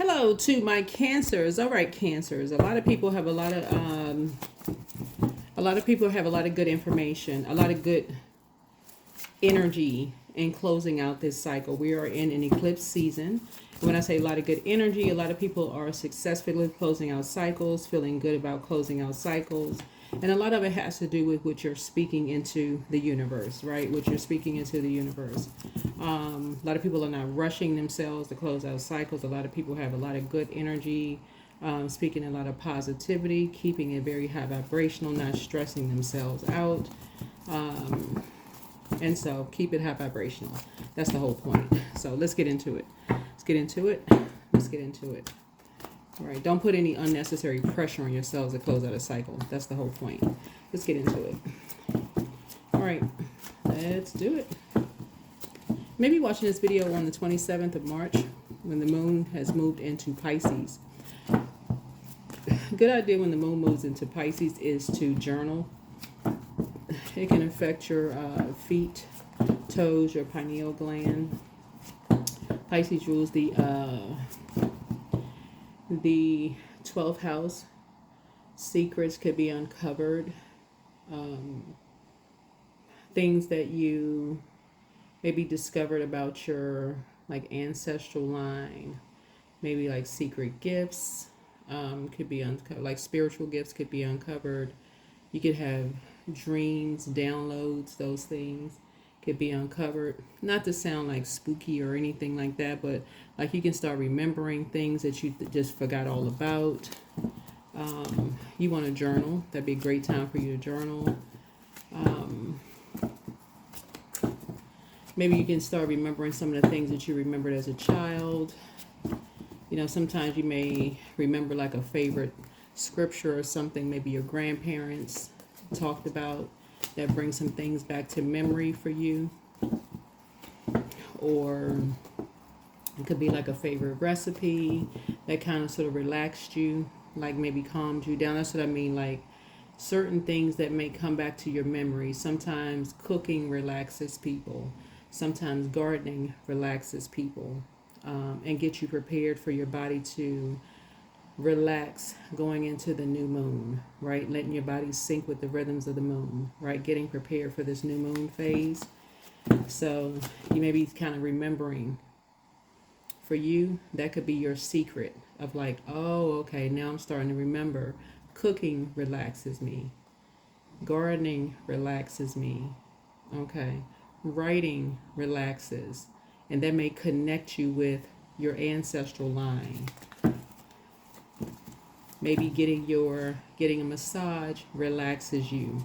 Hello to my cancers. All right, cancers. A lot of people have a lot of people have a lot of good information, a lot of good energy in closing out this cycle. We are in an eclipse season. When I say a lot of good energy, a lot of people are successfully closing out cycles, feeling good about closing out cycles. And a lot of it has to do with what you're speaking into the universe, right? What you're speaking into the universe. A lot of people are not rushing themselves to close out cycles. A lot of people have a lot of good energy, speaking a lot of positivity, keeping it very high vibrational, not stressing themselves out. And so keep it high vibrational. That's the whole point. So let's get into it. Let's get into it. Let's get into it. All right. Don't put any unnecessary pressure on yourselves to close out a cycle. That's the whole point. Let's get into it. All right. Let's do it. Maybe watching this video on the 27th of March when the moon has moved into Pisces. Good idea when the moon moves into Pisces is to journal. It can affect your feet, toes, your pineal gland. Pisces rules the 12th house. Secrets could be uncovered. Things that you maybe discovered about your like ancestral line. Maybe like secret gifts could be uncovered. Like spiritual gifts could be uncovered. You could have dreams, downloads, those things could be uncovered. Not to sound like spooky or anything like that, but like you can start remembering things that you just forgot all about. You want to journal. That'd be a great time for you to journal. Maybe you can start remembering some of the things that you remembered as a child. You know, sometimes you may remember like a favorite scripture or something maybe your grandparents talked about that brings some things back to memory for you. Or it could be like a favorite recipe that kind of sort of relaxed you, like maybe calmed you down. That's what I mean, like certain things that may come back to your memory. Sometimes cooking relaxes people. Sometimes gardening relaxes people, and get you prepared for your body to relax going into the new moon, right? Letting your body sync with the rhythms of the moon, right? Getting prepared for this new moon phase. So you may be kind of remembering. For you, that could be your secret of like, oh, okay, now I'm starting to remember. Cooking relaxes me. Gardening relaxes me. Okay. Writing relaxes. And that may connect you with your ancestral line. Maybe getting a massage relaxes you.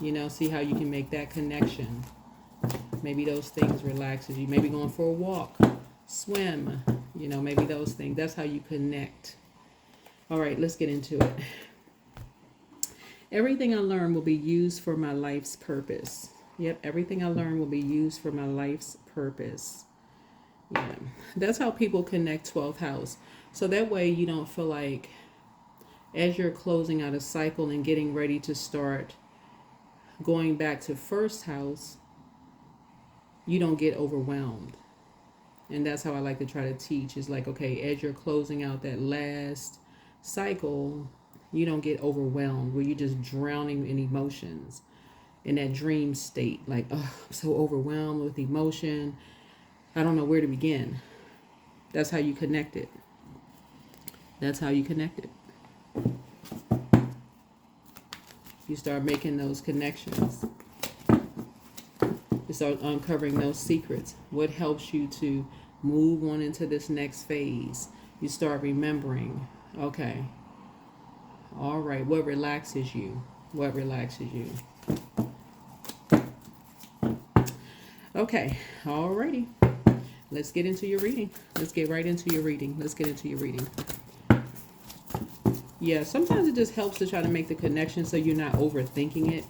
You know, see how you can make that connection. Maybe those things relaxes you. Maybe going for a walk, swim, you know, maybe those things. That's how you connect. All right, let's get into it. Everything I learn will be used for my life's purpose. Yep, everything I learn will be used for my life's purpose. Yeah, that's how people connect 12th house. So that way you don't feel like as you're closing out a cycle and getting ready to start going back to first house, you don't get overwhelmed. And that's how I like to try to teach is like, okay, as you're closing out that last cycle, you don't get overwhelmed where you're just drowning in emotions in that dream state. Like, oh, I'm so overwhelmed with emotion. I don't know where to begin. That's how you connect it. That's how you connect it. You start making those connections. You start uncovering those secrets. What helps you to move on into this next phase? You start remembering, okay, all right, what relaxes you? What relaxes you? Okay, alrighty. Let's get into your reading. Let's get right into your reading. Let's get into your reading. Yeah, sometimes it just helps to try to make the connection so you're not overthinking it.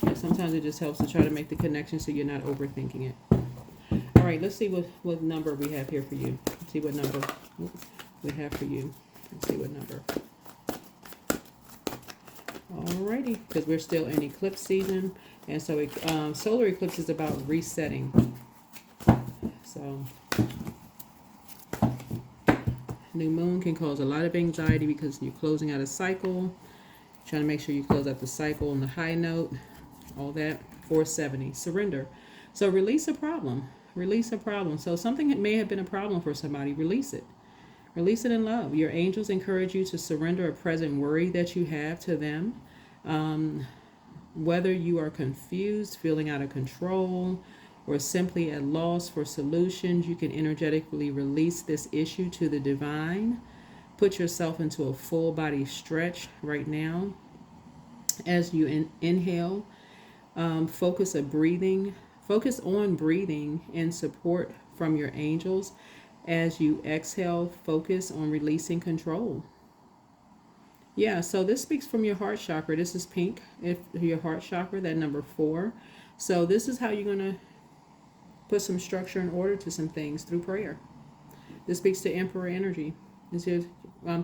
Yeah, sometimes it just helps to try to make the connection so you're not overthinking it. All right, let's see what number we have here for you. Let's see what number we have for you. Let's see what number. Alrighty, because we're still in eclipse season, and so solar eclipse is about resetting. So New moon can cause a lot of anxiety because you're closing out a cycle. Trying to make sure you close out the cycle on the high note. All that. 470. Surrender. So release a problem. Release a problem. So something that may have been a problem for somebody. Release it. Release it in love. Your angels encourage you to surrender a present worry that you have to them. Whether you are confused, feeling out of control, or simply at loss for solutions, you can energetically release this issue to the divine. Put yourself into a full body stretch right now. As you inhale, focus on breathing and support from your angels. As you exhale, focus on releasing control. Yeah, so this speaks from your heart chakra. This is pink. If your heart chakra, that number 4. So this is how you're going to put some structure and order to some things through prayer. This speaks to Emperor energy. This is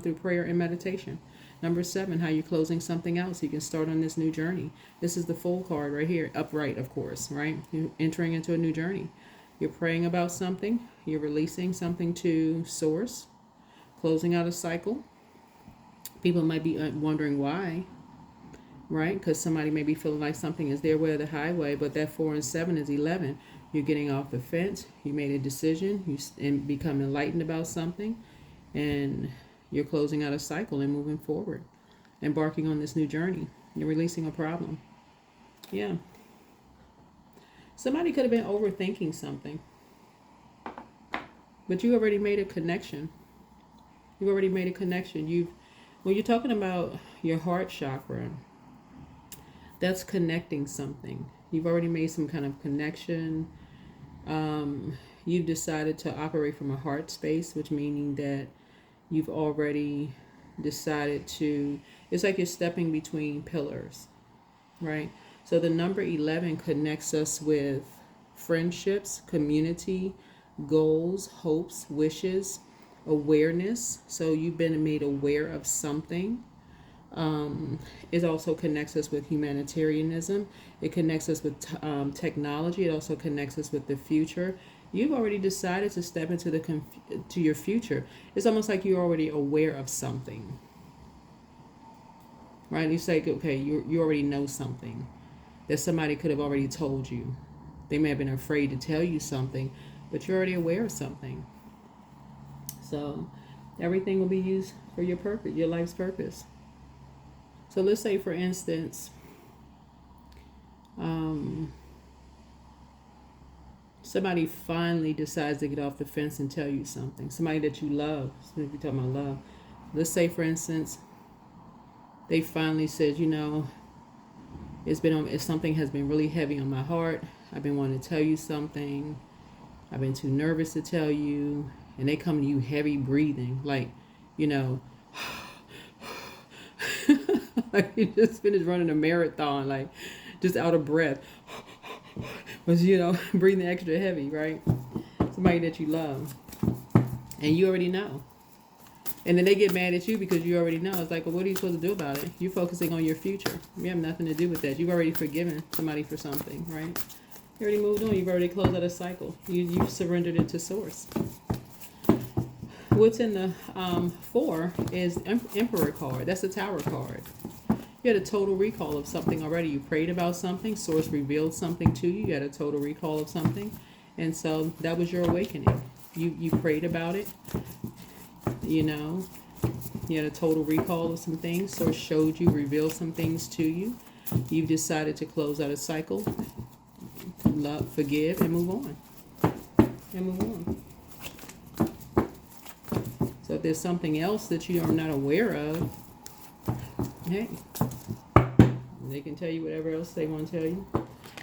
through prayer and meditation. Number 7, how you're closing something else. You can start on this new journey. This is the Fool card right here, upright, of course, right? You're entering into a new journey. You're praying about something. You're releasing something to source. Closing out a cycle. People might be wondering why, right? Because somebody may be feeling like something is their way or the highway, but that 4 and 7 is 11. You're getting off the fence. You made a decision. And become enlightened about something. And you're closing out a cycle and moving forward. Embarking on this new journey. You're releasing a problem. Yeah. Somebody could have been overthinking something. But you already made a connection. You've already made a connection. When you're talking about your heart chakra, that's connecting something. You've already made some kind of connection. You've decided to operate from a heart space, which meaning that you've already decided to, it's like you're stepping between pillars, right? So the number 11 connects us with friendships, community, goals, hopes, wishes, awareness. So you've been made aware of something. It also connects us with humanitarianism. It connects us with technology. It also connects us with the future. You've already decided to step into to your future. It's almost like you're already aware of something, right? You say, okay, you already know something that somebody could have already told you. They may have been afraid to tell you something, but you're already aware of something. So everything will be used for your purpose, your life's purpose. So let's say, for instance, somebody finally decides to get off the fence and tell you something. Somebody that you love. If you're talking about love. Let's say, for instance, they finally said, if something has been really heavy on my heart. I've been wanting to tell you something. I've been too nervous to tell you. And they come to you heavy breathing, like, like you just finished running a marathon, like just out of breath. Was, breathing extra heavy, right? Somebody that you love. And you already know. And then they get mad at you because you already know. It's like, well, what are you supposed to do about it? You're focusing on your future. You have nothing to do with that. You've already forgiven somebody for something, right? You already moved on. You've already closed out a cycle. You've surrendered it to source. What's in the 4 is Emperor card. That's the Tower card. You had a total recall of something already. You prayed about something. Source revealed something to you. You had a total recall of something. And so that was your awakening. You prayed about it. You had a total recall of some things. Source showed you, revealed some things to you. You've decided to close out a cycle. Love, forgive, and move on. So if there's something else that you are not aware of, hey, they can tell you whatever else they want to tell you.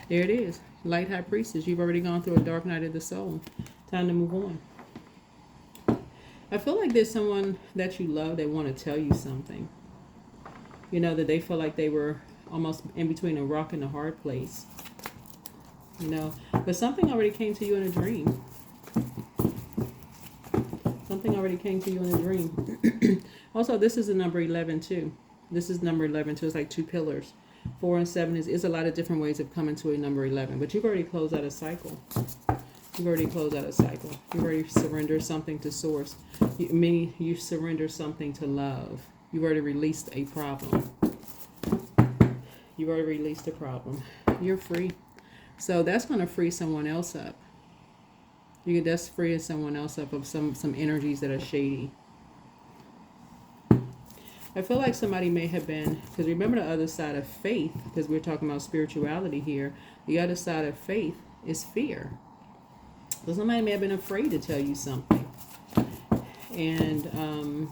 There it is. Light High Priestess, you've already gone through a dark night of the soul. Time to move on. I feel like there's someone that you love that want to tell you something. That they feel like they were almost in between a rock and a hard place. But something already came to you in a dream. Something already came to you in a dream. Also, this is the number 11 too. This is number 11 too. It's like 2 pillars. 4 and 7 is a lot of different ways of coming to a number 11. But you've already closed out a cycle. You've already closed out a cycle. You've already surrendered something to source. Meaning you surrender something to love. You've already released a problem. You've already released a problem. You're free. So that's going to free someone else up. That's freeing someone else up of some energies that are shady. I feel like somebody may have been, because remember the other side of faith, because we're talking about spirituality here. The other side of faith is fear. So somebody may have been afraid to tell you something. And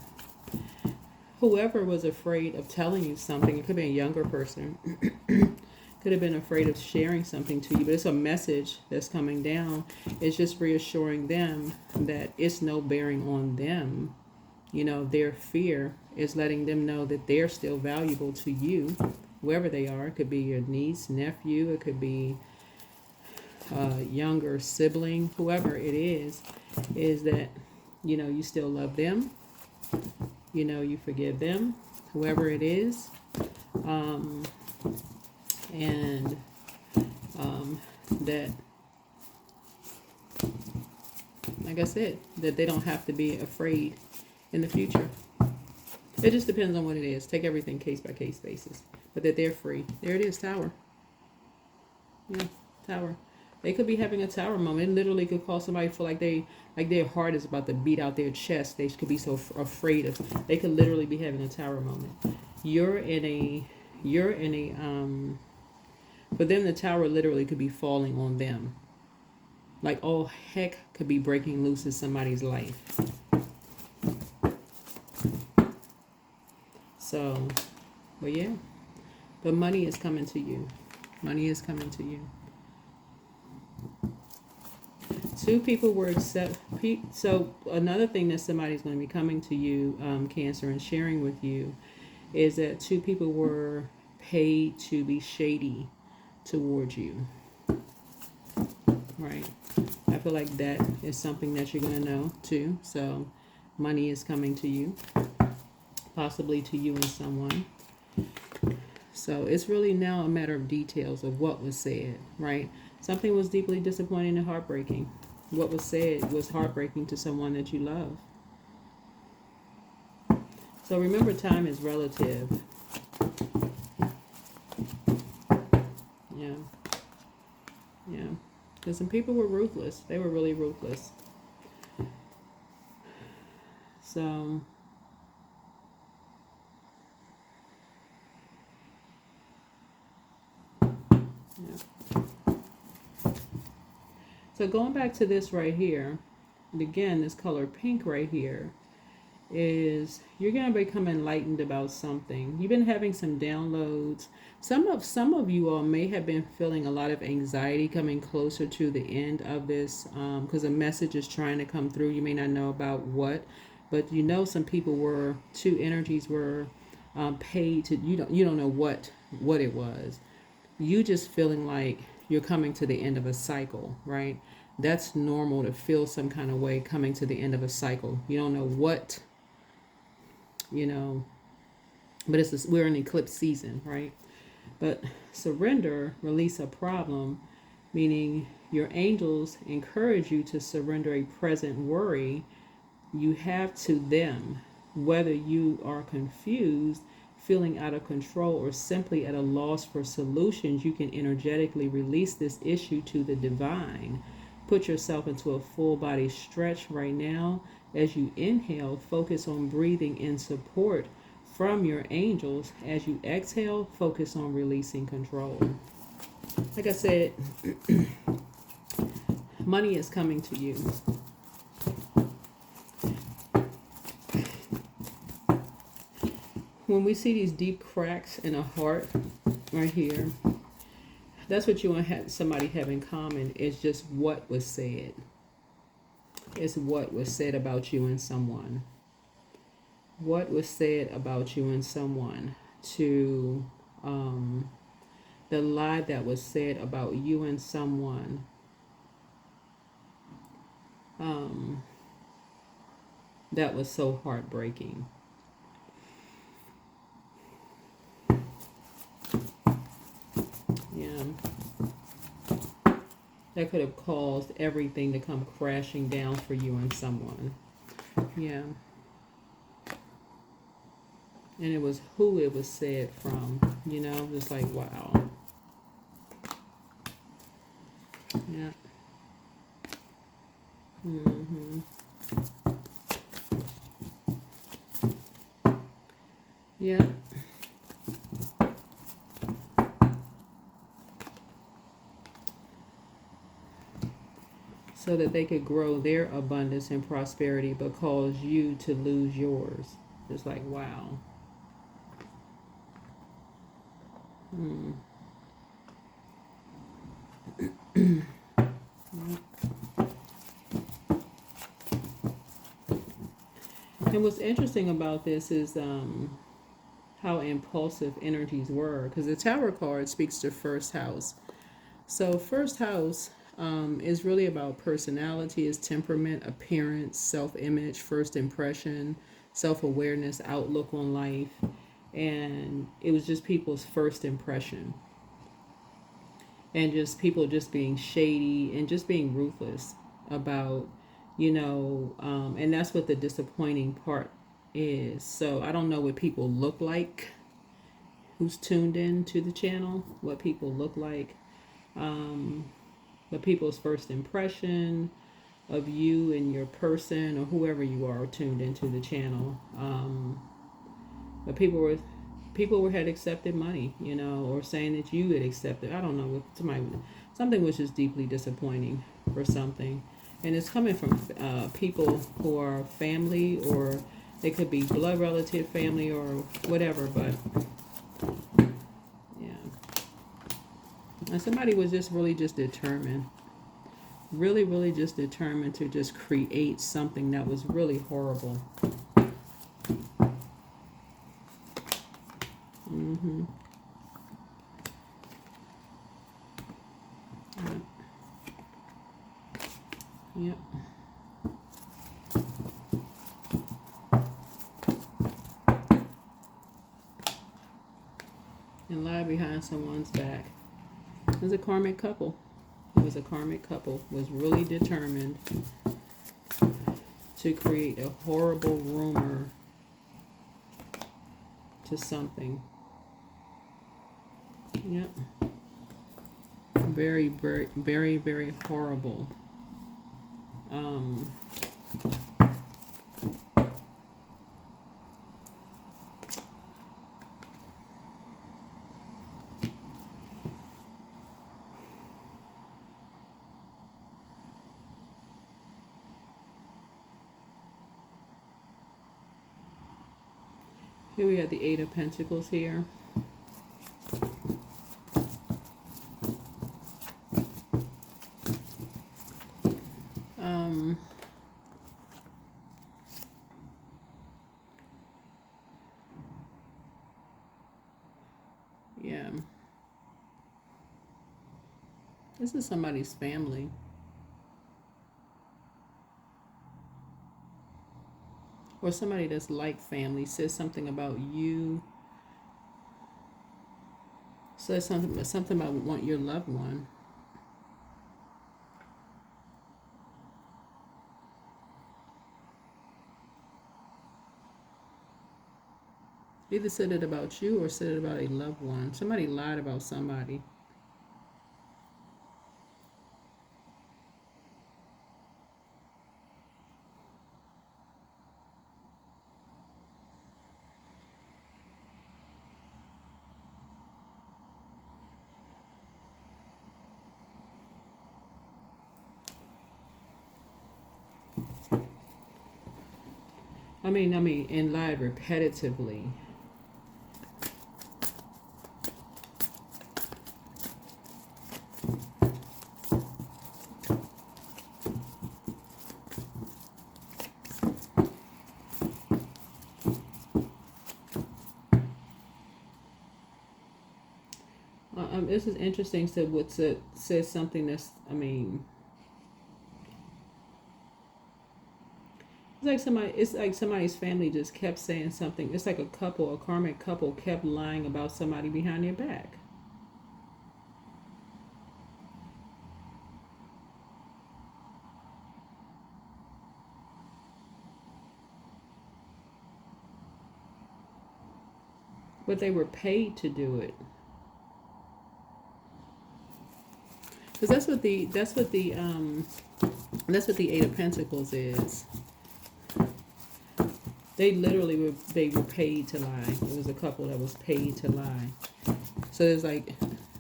whoever was afraid of telling you something, it could be a younger person, could have been afraid of sharing something to you, but it's a message that's coming down. It's just reassuring them that it's no bearing on them. You know, their fear is letting them know that they're still valuable to you, whoever they are. It could be your niece, nephew, it could be a younger sibling, whoever it is that, you know, you still love them, you know, you forgive them, whoever it is, and that, like I said, that they don't have to be afraid in the future. It just depends on what it is. Take everything case by case basis, but that they're free. There it is, Tower. Yeah, Tower. They could be having a Tower moment. It literally could cause somebody feel like their heart is about to beat out their chest. They could be so afraid of. They could literally be having a Tower moment. You're in a. For them, the Tower literally could be falling on them. Like all heck could be breaking loose in somebody's life. So, but yeah, but money is coming to you. Money is coming to you. Two people were so another thing that somebody's going to be coming to you, Cancer, and sharing with you is that two people were paid to be shady towards you. Right. I feel like that is something that you're going to know too. So money is coming to you, possibly to you and someone. So it's really now a matter of details of what was said, right? Something was deeply disappointing and heartbreaking. What was said was heartbreaking to someone that you love. So remember, time is relative. Yeah. Yeah. Because some people were ruthless. They were really ruthless. So so going back to this right here, and again, this color pink right here, is you're going to become enlightened about something. You've been having some downloads. Some of you all may have been feeling a lot of anxiety coming closer to the end of this, because a message is trying to come through. You may not know about what, but you know some people were, two energies were paid to, you don't know what it was. You just feeling like you're coming to the end of a cycle, right? That's normal to feel some kind of way coming to the end of a cycle. You don't know what, but we're in eclipse season, right? But surrender, release a problem, meaning your angels encourage you to surrender a present worry you have to them, whether you are confused, feeling out of control, or simply at a loss for solutions. You can energetically release this issue to the divine. Put yourself into a full body stretch right now. As you inhale, focus on breathing in support from your angels. As you exhale, focus on releasing control. Like I said, money is coming to you. When we see these deep cracks in a heart right here, that's what you want to have somebody have in common, is just what was said. It's what was said about you and someone. What was said about you and someone, to the lie that was said about you and someone, that was so heartbreaking. Yeah. that could have caused everything to come crashing down for you and someone. Yeah. And it was who it was said from, you know, just like, wow. Yeah. Mm-hmm. Yeah. So that they could grow their abundance and prosperity, but cause you to lose yours. It's like, wow. And what's interesting about this is how impulsive energies were, because the Tower card speaks to first house. So first house is really about personality, is temperament, appearance, self-image, first impression, self-awareness, outlook on life, and it was just people's first impression, and just people just being shady and just being ruthless about, and that's what the disappointing part is. So I don't know what people look like who's tuned in to the channel, what people look like, but people's first impression of you and your person or whoever you are tuned into the channel. But people had accepted money, or saying that you had accepted. I don't know what something was just deeply disappointing for something, and it's coming from people who are family, or they could be blood relative family or whatever. But yeah, and somebody was just really just determined, really just determined to just create something that was really horrible. Mm-hmm. Yep. And lie behind someone's back. It was a karmic couple. Was really determined to create a horrible rumor to something. Yep. Very, very, very, very horrible. Here we have the Eight of Pentacles here. Yeah. This is somebody's family. Or somebody that's like family says something about you. Says something about your loved one. Either said it about you or said it about a loved one. Somebody lied about somebody. I mean, and lied repetitively. This is interesting. So what says something that's, it's like somebody's family just kept saying something. It's like a karmic couple kept lying about somebody behind their back. But they were paid to do it. Because that's what the Eight of Pentacles is. They literally were paid to lie. It was a couple that was paid to lie. So it's like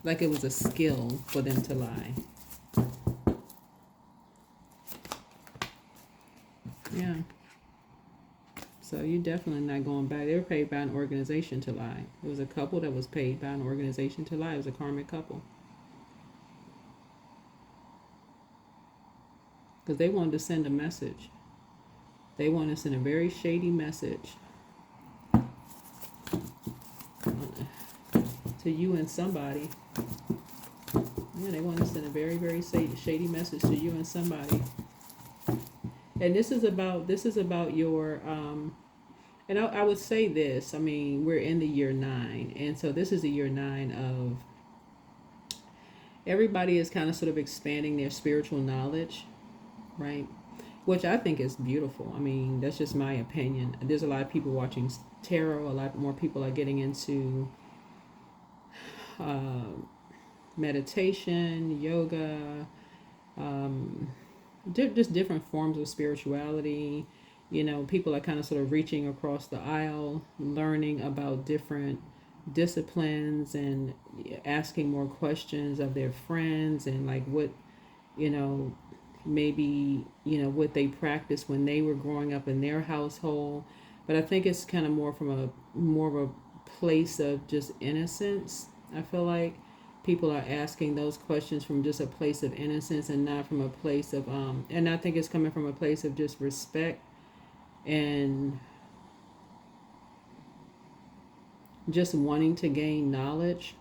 it was a skill for them to lie. Yeah. So you're definitely not going back. They were paid by an organization to lie. It was a couple that was paid by an organization to lie. It was a karmic couple. Because they wanted to send a message. They wanted to send a very shady message to you and somebody. Yeah, they wanted to send a very, very shady message to you and somebody. And this is about your, and I would say this, I mean, we're in the year 9. And so this is the year 9 of, everybody is kind of sort of expanding their spiritual knowledge, right? Which I think is beautiful. I mean, that's just my opinion. There's a lot of people watching tarot. A lot more people are getting into meditation, yoga, just different forms of spirituality. You know, people are kind of sort of reaching across the aisle, learning about different disciplines and asking more questions of their friends and like what, you know, maybe, you know, what they practiced when they were growing up in their household. But I think it's kind of more of a place of just innocence. I feel like people are asking those questions from just a place of innocence and not from a place of and I think it's coming from a place of just respect and just wanting to gain knowledge.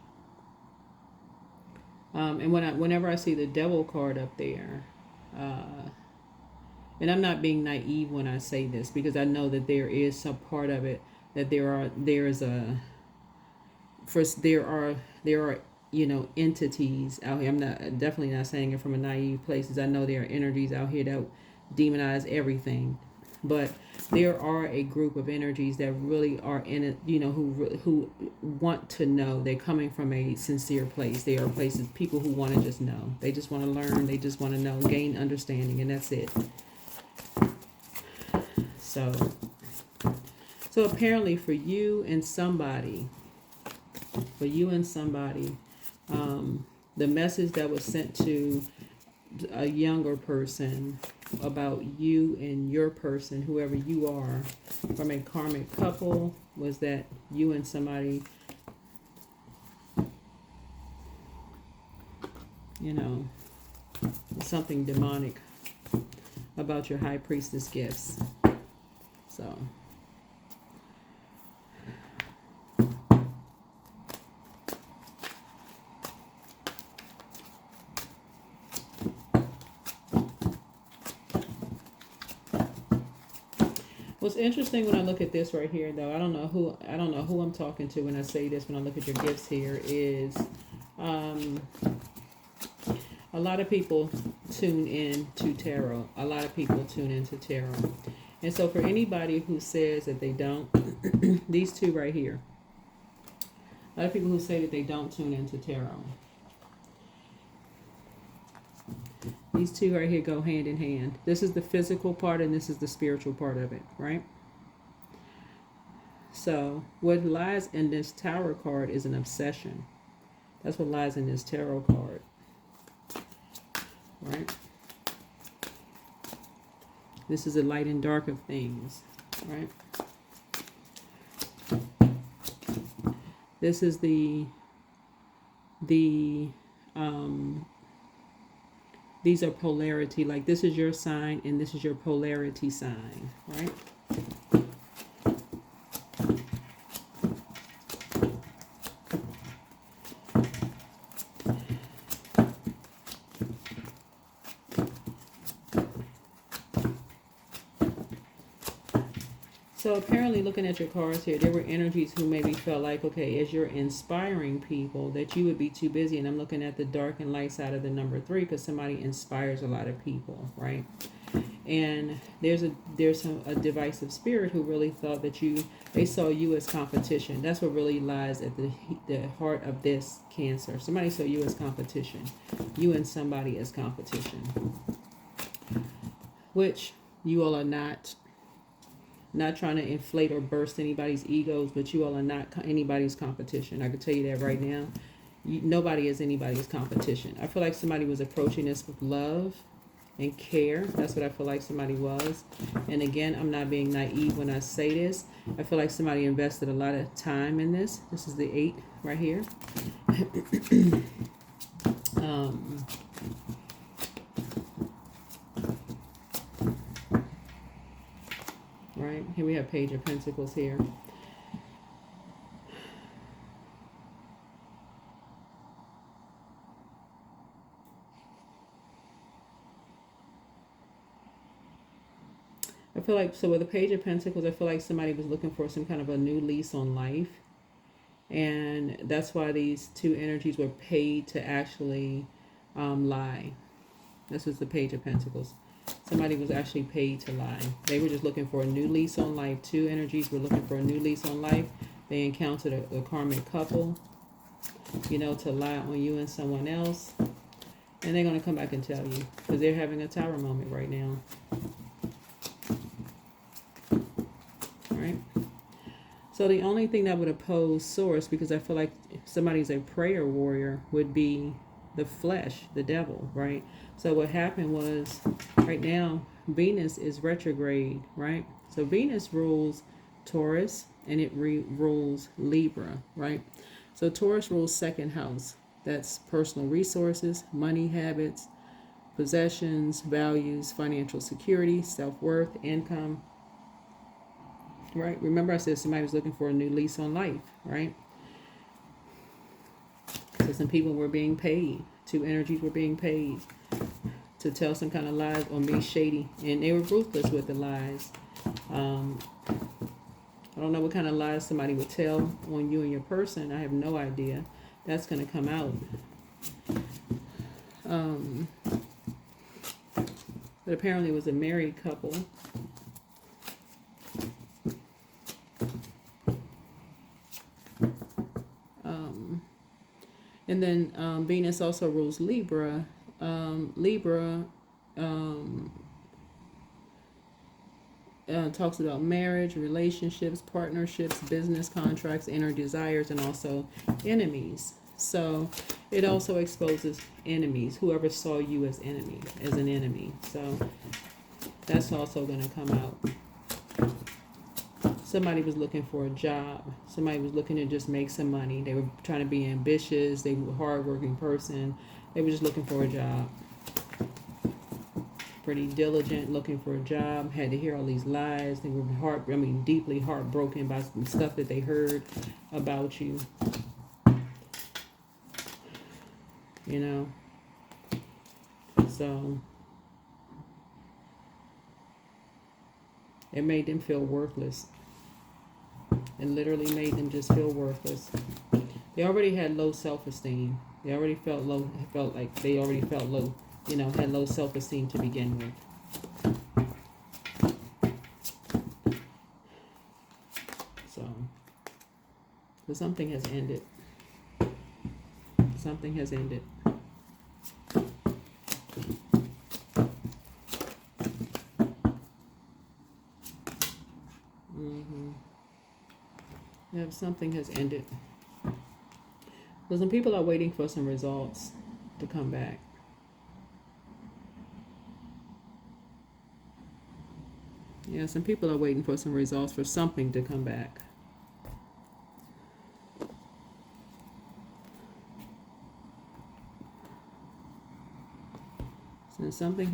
And whenever I see the Devil card up there, and I'm not being naive when I say this, because I know that there is some part of it that there are you know, entities out here. I'm definitely not saying it from a naive place. I know there are energies out here that demonize everything, but there are a group of energies that really are in it, you know, who want to know. They're coming from a sincere place. They are places, people who want to just know. They just want to learn. They just want to know, gain understanding, and that's it. So apparently for you and somebody, the message that was sent to a younger person about you and your person, whoever you are, from a karmic couple, was that you and somebody, you know, something demonic about your high priestess gifts. So what's interesting when I look at this right here, though, I don't know who I'm talking to when I say this. When I look at your gifts here, is a lot of people tune in to tarot. A lot of people tune into tarot, and so for anybody who says that they don't, these two right here, a lot of people who say that they don't tune into tarot. These two right here go hand in hand. This is the physical part and this is the spiritual part of it, right? So what lies in this Tower card is an obsession. That's what lies in this tarot card, right? This is the light and dark of things, right? This is these are polarity, like this is your sign and this is your polarity sign, right? So apparently, looking at your cards here, there were energies who maybe felt like, okay, as you're inspiring people, that you would be too busy. And I'm looking at the dark and light side of the number 3, because somebody inspires a lot of people, right? And there's a divisive spirit who really thought that they saw you as competition. That's what really lies at the heart of this Cancer. Somebody saw you as competition. You and somebody as competition. Which you all are not. Not trying to inflate or burst anybody's egos, but you all are not anybody's competition. I can tell you that right now. Nobody is anybody's competition. I feel like somebody was approaching this with love and care. That's what I feel like somebody was. And again, I'm not being naive when I say this. I feel like somebody invested a lot of time in this. This is the 8 right here. Right here we have Page of Pentacles here. I feel like, so with the Page of Pentacles, I feel like somebody was looking for some kind of a new lease on life. And that's why these two energies were paid to actually lie. This is the Page of Pentacles. Somebody was actually paid to lie. They were just looking for a new lease on life. Two energies were looking for a new lease on life. They encountered a karmic couple, you know, to lie on you and someone else. And they're going to come back and tell you because they're having a tower moment right now. Right? So the only thing that would oppose Source, because I feel like somebody's a prayer warrior, would be the flesh, the devil, right? So what happened was, right now, Venus is retrograde, right? So Venus rules Taurus and it rules Libra, right? So Taurus rules second house. That's personal resources, money habits, possessions, values, financial security, self-worth, income, right? Remember I said somebody was looking for a new lease on life, right? So some people were being paid. Two energies were being paid to tell some kind of lies or be shady. And they were ruthless with the lies. I don't know what kind of lies somebody would tell on you and your person. I have no idea. That's going to come out. But apparently it was a married couple. And then Venus also rules Libra. Libra talks about marriage, relationships, partnerships, business contracts, inner desires, and also enemies. So it also exposes enemies, whoever saw you as an enemy. So that's also going to come out. Somebody was looking for a job. Somebody was looking to just make some money. They were trying to be ambitious. They were a hardworking person. They were just looking for a job. Pretty diligent, looking for a job. Had to hear all these lies. They were deeply heartbroken by some stuff that they heard about you. You know. So it made them feel worthless. It literally made them just feel worthless. They already had low self-esteem. They already felt low, had low self-esteem to begin with. So something has ended. Something has ended. Yeah, something has ended. So some people are waiting for some results to come back. Yeah, some people are waiting for some results for something to come back. So something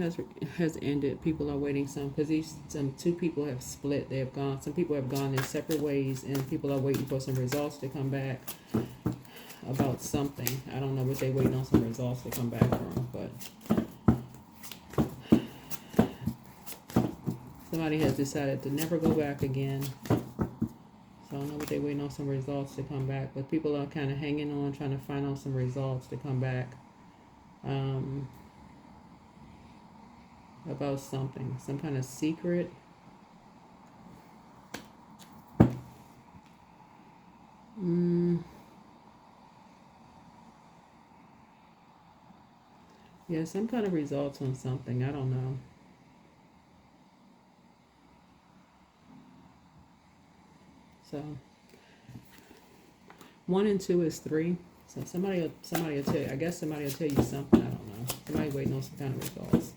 has ended. People are waiting because some two people have split. They have gone. Some people have gone in separate ways, and people are waiting for some results to come back about something. I don't know what they're waiting on some results to come back from, but somebody has decided to never go back again. So I don't know what they're waiting on some results to come back, but people are kind of hanging on, trying to find out some results to come back. about something, some kind of secret. Yeah, some kind of results on something. I don't know. So 1 and 2 is 3. So somebody will tell you. I guess somebody will tell you something. I don't know. Somebody waiting on some kind of results.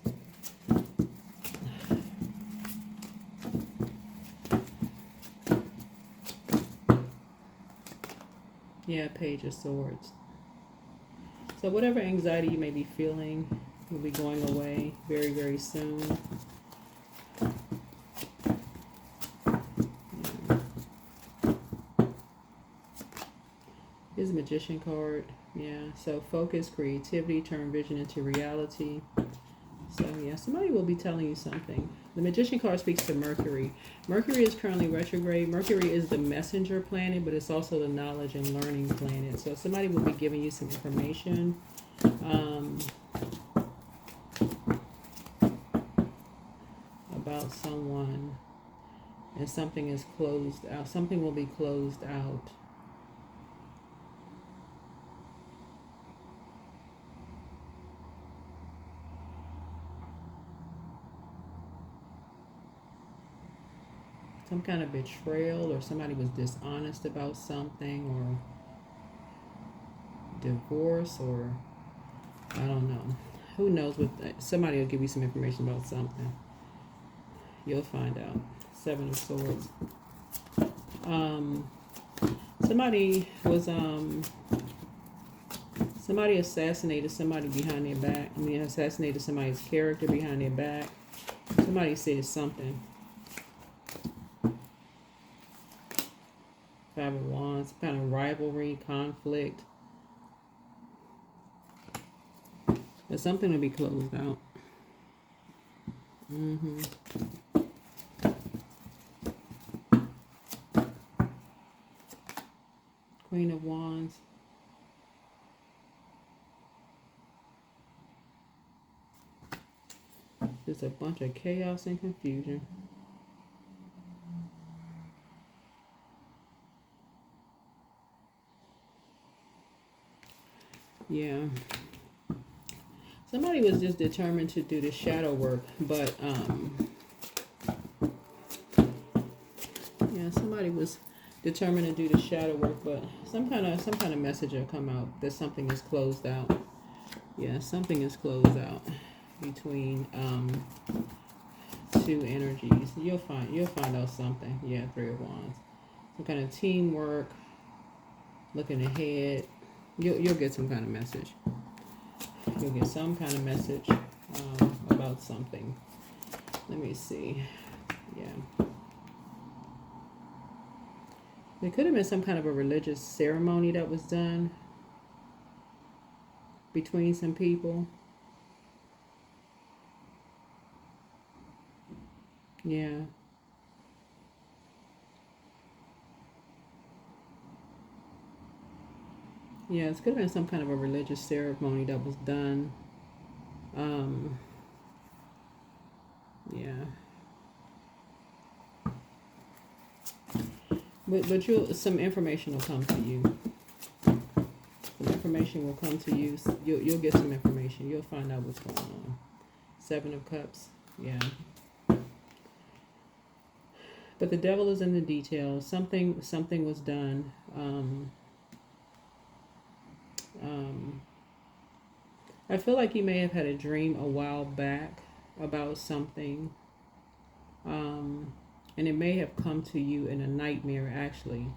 Yeah, Page of Swords. So whatever anxiety you may be feeling will be going away very, very soon. Here's a Magician card. Yeah, so focus, creativity, turn vision into reality. So yeah, somebody will be telling you something. The Magician card speaks to Mercury. Mercury is currently retrograde. Mercury is the messenger planet, but it's also the knowledge and learning planet. So somebody will be giving you some information. About someone, and something is closed out. Something will be closed out. Some kind of betrayal, or somebody was dishonest about something, or divorce, or I don't know. Who knows what somebody will give you some information about something. You'll find out. 7 of Swords. Somebody was somebody assassinated somebody behind their back. I mean, assassinated somebody's character behind their back. Somebody said something. 5 of Wands, kind of rivalry, conflict. But something will be closed out. Queen of Wands. There's a bunch of chaos and confusion. Yeah. Somebody was just determined to do the shadow work, but yeah, somebody was determined to do the shadow work, but some kind of message will come out that something is closed out. Yeah, something is closed out between 2 energies. You'll find out something. Yeah, 3 of Wands. Some kind of teamwork, looking ahead. You'll get some kind of message. You'll get some kind of message about something. Let me see. Yeah. There could have been some kind of a religious ceremony that was done between some people. Yeah. Yeah, it could have been some kind of a religious ceremony that was done. Yeah. But some information will come to you. Some information will come to you. You'll get some information. You'll find out what's going on. 7 of Cups. Yeah. But the devil is in the details. Something was done. I feel like you may have had a dream a while back about something. And it may have come to you in a nightmare, actually.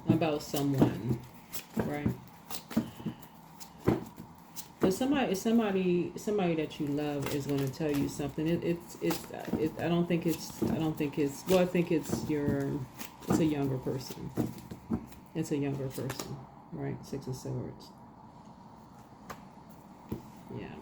About someone, right? But somebody that you love is going to tell you something. I don't think it's. Well, I think it's a younger person. It's a younger person, right? 6 of Swords. Yeah.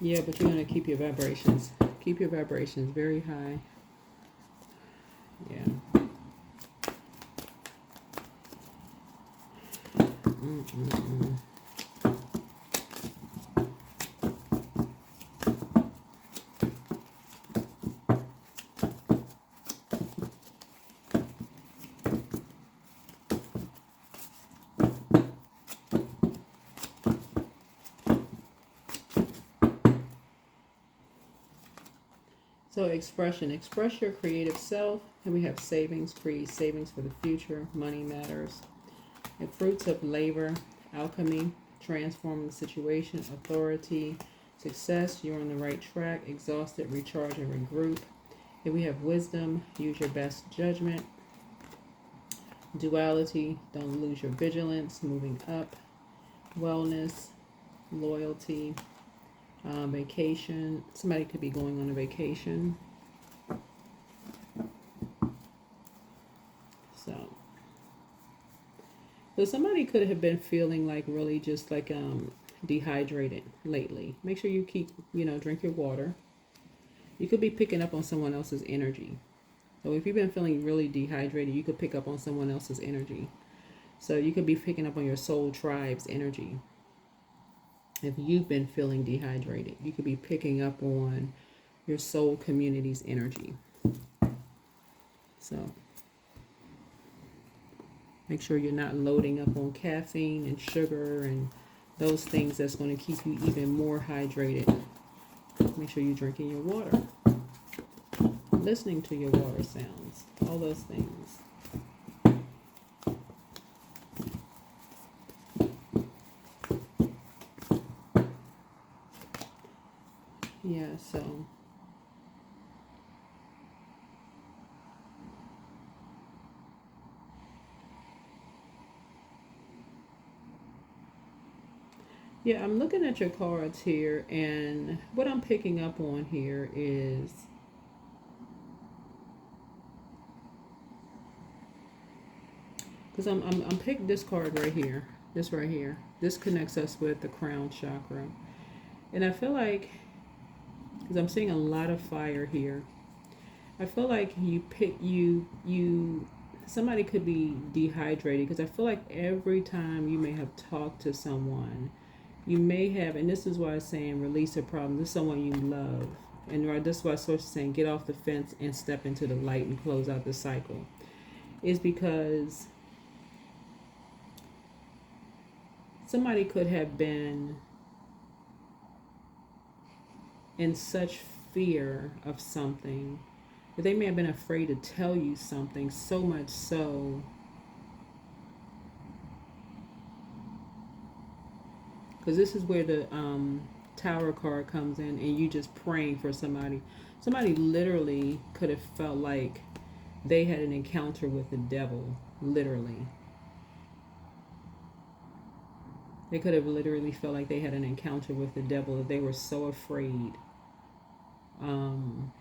Yeah, but you're going to keep your vibrations very high. Yeah. Mm-mm-mm. So express your creative self. And we have savings, create savings for the future, money matters. And fruits of labor, alchemy, transforming the situation, authority, success, you're on the right track, exhausted, recharge and regroup. And we have wisdom, use your best judgment, duality, don't lose your vigilance, moving up, wellness, loyalty, vacation. Somebody could be going on a vacation. So somebody could have been feeling like really just like dehydrated lately. Make sure you keep, drink your water. You could be picking up on someone else's energy. So if you've been feeling really dehydrated, you could pick up on someone else's energy. So you could be picking up on your soul tribe's energy. If you've been feeling dehydrated, you could be picking up on your soul community's energy. So make sure you're not loading up on caffeine and sugar and those things that's going to keep you even more hydrated. Make sure you're drinking your water, listening to your water sounds, all those things. Yeah, so yeah, I'm looking at your cards here, and what I'm picking up on here is because I'm picking this card right here, this right here. This connects us with the crown chakra, and I feel like because I'm seeing a lot of fire here. I feel like you somebody could be dehydrated because I feel like every time you may have talked to someone, you may have, and this is why I'm saying release a problem. This is someone you love, and right, this is why Source is saying get off the fence and step into the light and close out the cycle. Is because somebody could have been in such fear of something that they may have been afraid to tell you something, so much so because this is where the tower card comes in, and you just praying for somebody. Somebody literally could have felt like they had an encounter with the devil, literally. They could have literally felt like they had an encounter with the devil, that they were so afraid. Um,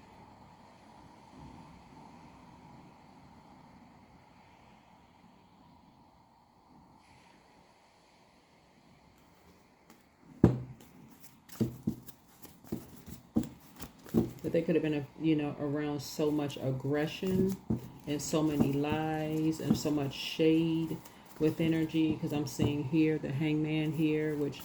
that they could have been, around so much aggression and so many lies and so much shade with energy. Because I'm seeing here the hangman here, which,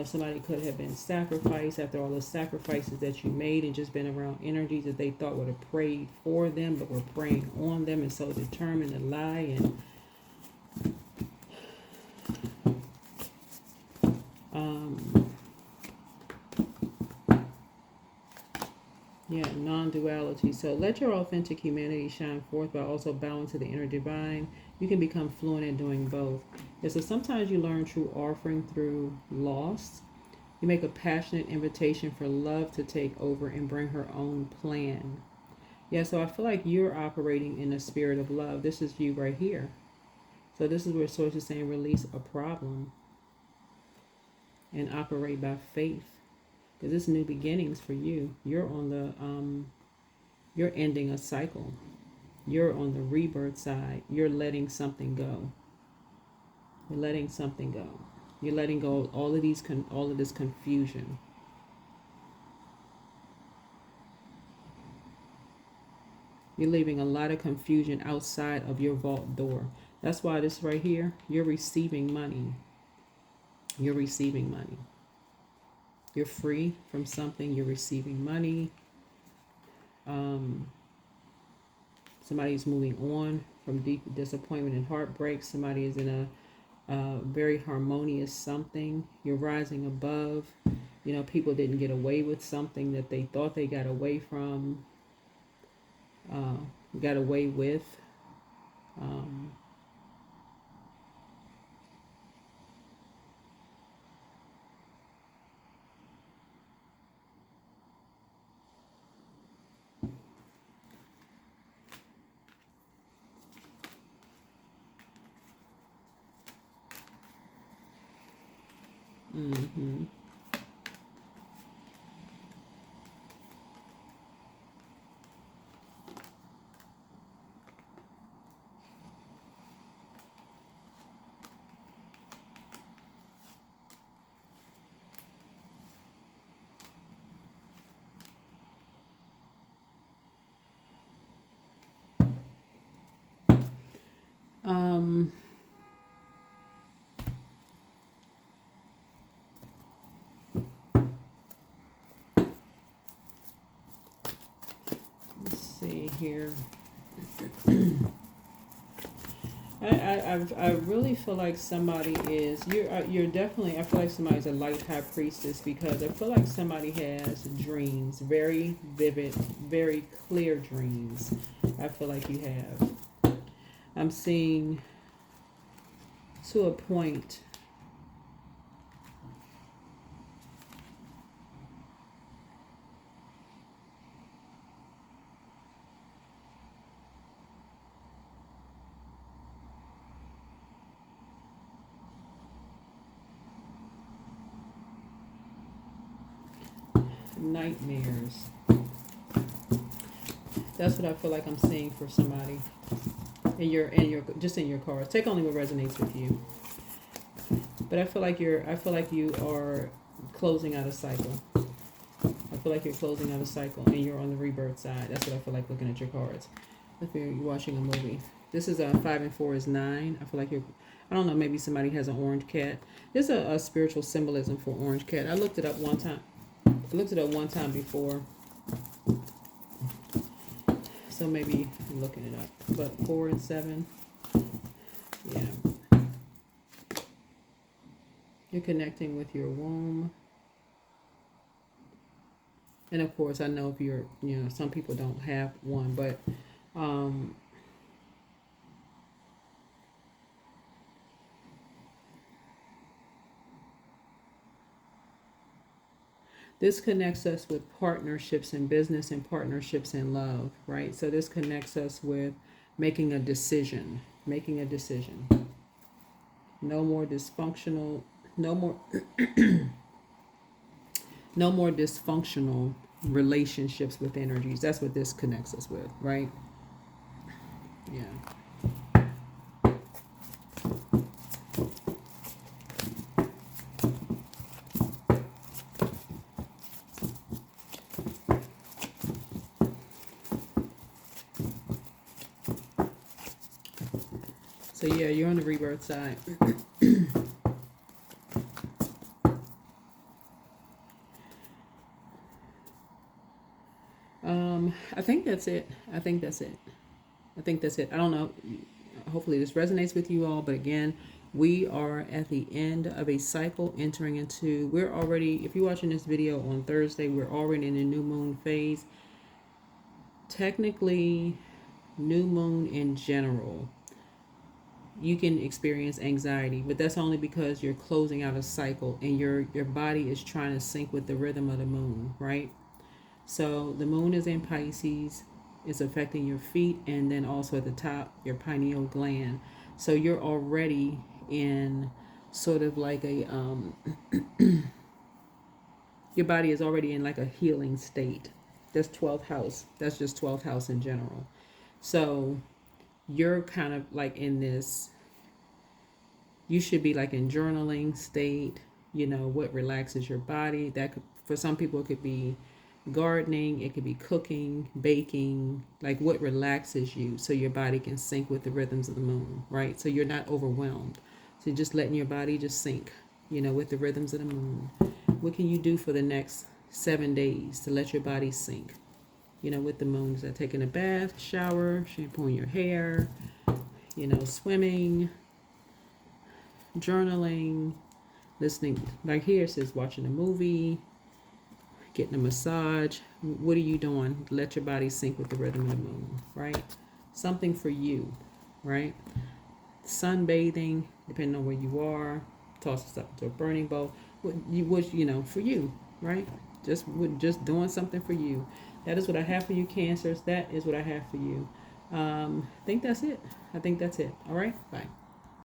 somebody could have been sacrificed after all the sacrifices that you made and just been around energies that they thought would have prayed for them, but were praying on them and so determined to lie. And yeah, non-duality. So let your authentic humanity shine forth by also bowing to the inner divine. You can become fluent in doing both. And so sometimes you learn true offering through loss. You make a passionate invitation for love to take over and bring her own plan. Yeah, so I feel like you're operating in a spirit of love. This is you right here. So this is where Source is saying release a problem and operate by faith. Because it's new beginnings for you. You're on the you're ending a cycle. You're on the rebirth side. You're letting something go. You're letting something go. You're letting go of all of this confusion. You're leaving a lot of confusion outside of your vault door. That's why this right here, you're receiving money. You're receiving money. You're free from something. You're receiving money. Somebody's moving on from deep disappointment and heartbreak. Somebody is in a very harmonious something. You're rising above. You know, people didn't get away with something that they thought they got away from, got away with. Um, mm-hmm. Um, let's see here. I really feel like somebody is you're definitely, I feel like somebody's a light high priestess, because I feel like somebody has dreams, very vivid, very clear dreams. I feel like you have. I'm seeing to a point. Nightmares. That's what I feel like I'm seeing for somebody. And your just in your cards. Take only what resonates with you. But I feel like you are closing out a cycle. I feel like you're closing out a cycle and you're on the rebirth side. That's what I feel like looking at your cards. If you're watching a movie. This is 5 and 4 is 9. I feel like I don't know, maybe somebody has an orange cat. There's a spiritual symbolism for orange cat. I looked it up one time. Before. So maybe I'm looking it up. But 4 and 7. Yeah. You're connecting with your womb. And of course, I know if some people don't have one, but this connects us with partnerships in business and partnerships in love, right? So this connects us with making a decision. No more dysfunctional, no more no more dysfunctional relationships with energies. That's what this connects us with, right? Yeah. So yeah, you're on the rebirth side. I think that's it. I think that's it. I don't know. Hopefully this resonates with you all. But again, we are at the end of a cycle, entering into, we're already, if you're watching this video on Thursday, we're already in the new moon phase. Technically, new moon in general, you can experience anxiety, but that's only because you're closing out a cycle and your body is trying to sync with the rhythm of the moon, right? So the moon is in Pisces. It's affecting your feet, and then also at the top, your pineal gland. So you're already in sort of like a your body is already in like a healing state. That's 12th house. That's just 12th house in general. So you're kind of like in this, you should be like in journaling state, what relaxes your body. That could, for some people, it could be gardening, it could be cooking, baking, like what relaxes you so your body can sync with the rhythms of the moon, right? So you're not overwhelmed. So just letting your body just sync, with the rhythms of the moon. What can you do for the next 7 days to let your body sync, with the moon? Is that taking a bath, shower, shampooing your hair, swimming, journaling, listening, like here it says watching a movie, getting a massage. What are you doing? Let your body sync with the rhythm of the moon, right? Something for you, right? Sunbathing, depending on where you are, toss stuff into a burning bowl. For you, right? Just doing something for you. That is what I have for you, Cancers. That is what I have for you. I think that's it. All right. Bye.